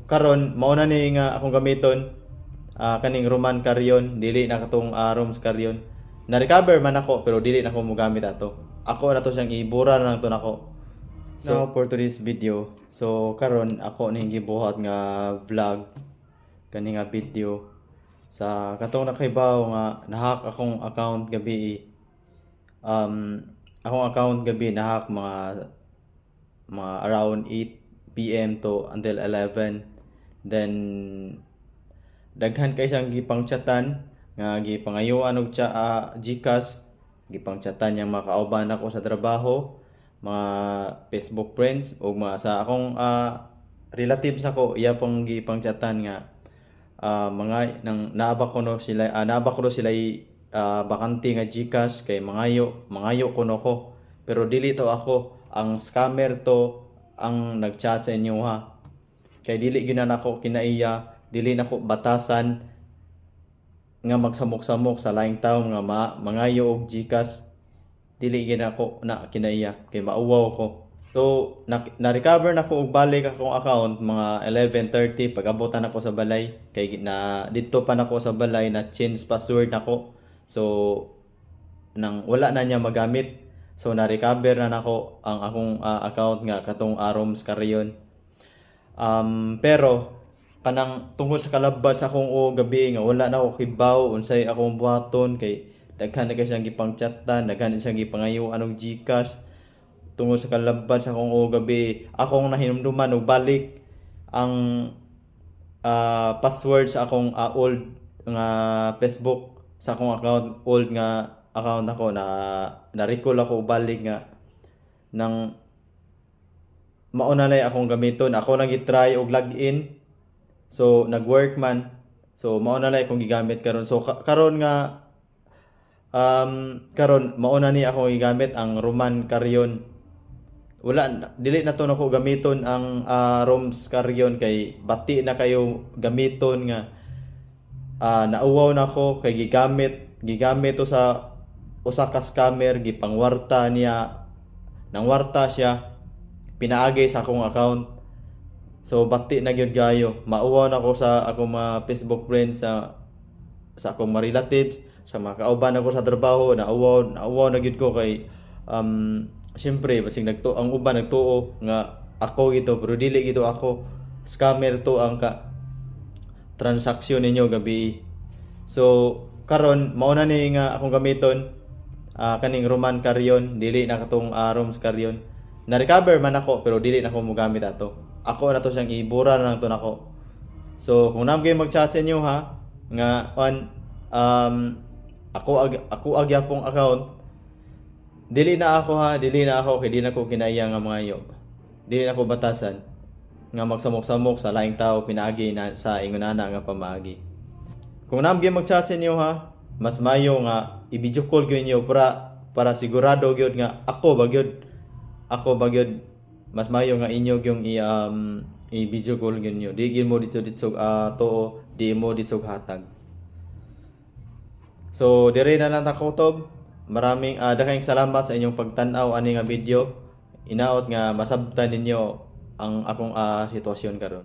karon mao na ni nga akong gamiton kaning Roman Carrion dili na katong Roms Carrion. Na-recover man ako pero dili na ko mogamit ato. Ako na to siyang ibura na lang to nako. So now for today's video, so karon ako ning gibuhat nga vlog kani nga video sa katong nakaibaw nga nahack akong account gabi. Akong account gabi nahack mga around 8 PM to until 11. Then daghan kay siyang gipang chatan nga gipangayuan og GCash, gipang chatan yang makauban ako sa trabaho, mga Facebook friends o mga sa akong relatives ako iya pang gipang chatan nga mga nang naaba ko no sila bakante nga GCash kay mangayo kuno ko, pero dili to ako, ang scammer to ang nagchat sa inyo ha. Kay dili gyud na ako kinaiya, dili nako batasan nga magsamok-samok sa laing tawo nga mangayo og GCash. Dili gyud ako na kinaiya kay mauwaw ko. So na-recover na ko og balik akong account mga 11:30 pag-abutan ako sa balay kay na didto pa nako sa balay na change password nako. So nang wala na niya magamit. So na-recover na nako ang akong account nga katong Roms Carrion. Pero kanang tungkol sa kalabad sa akong gabi nga wala na ako kibaw unsay akong buhaton kay daghan na kay siyang gipang chatan, daghan na siyang gipangayuan og GCash. Tungkol sa kalabad sa akong gabi, akong nahinumduman og balik ang password sa akong old nga Facebook sa akong account, old nga account ako na recall ako balik nga nang mauna na akong gamiton. Ako nang gitry og login. So nag-work man. So mauna na akong gigamit karon. So karon nga karon mauna ni ako gigamit ang Roman Carrion. Wala dili na to nako gamiton ang Roms Carrion kay bati na kayo gamiton nga nauwaw na ko kay gigamit to sa usa ka scammer, gipangwarta niya, nang warta siya, pinaagi sa akong account. So bati na gyud gayo, mauwaw na ko sa akong mga Facebook friends, sa akong mga relatives, sa mga kauban ako sa trabaho, nauwaw na gyud ko kay siyempre basig ang uban nagtuo nga ako gito pero dili gito ako, scammer to ang transaksyon ninyo gabi. So karon mao na ni nga akong gamiton kaning Roman Carrion, dili na katong Roms Carrion. Na-recover man ako pero dili na ko mogamit ato. Ako na to siyang ibura na lang to nako. So kung nam kayo mag-chat sa inyo ha nga ako agyapong account, dili na ako kay di na ko kinaiya nga mga iyo. Dili na ko batasan nga magsamok-samok sa laing tao pinaagi na sa ingonana nga pamaagi. Kung nam gyud mag-chat sa inyo ha, mas mayo nga i-video call gyud niyo para sigurado gyud nga ako ba gyud mas mayo nga inyo gyud i-video call gyud niyo. Di gyud mo dito too, di mo dito hatag. So dire na lang ta kutob. Maraming daghang salamat sa inyong pagtan-aw ani nga video. Inaot nga masabtan ninyo ang akong sitwasyon karon.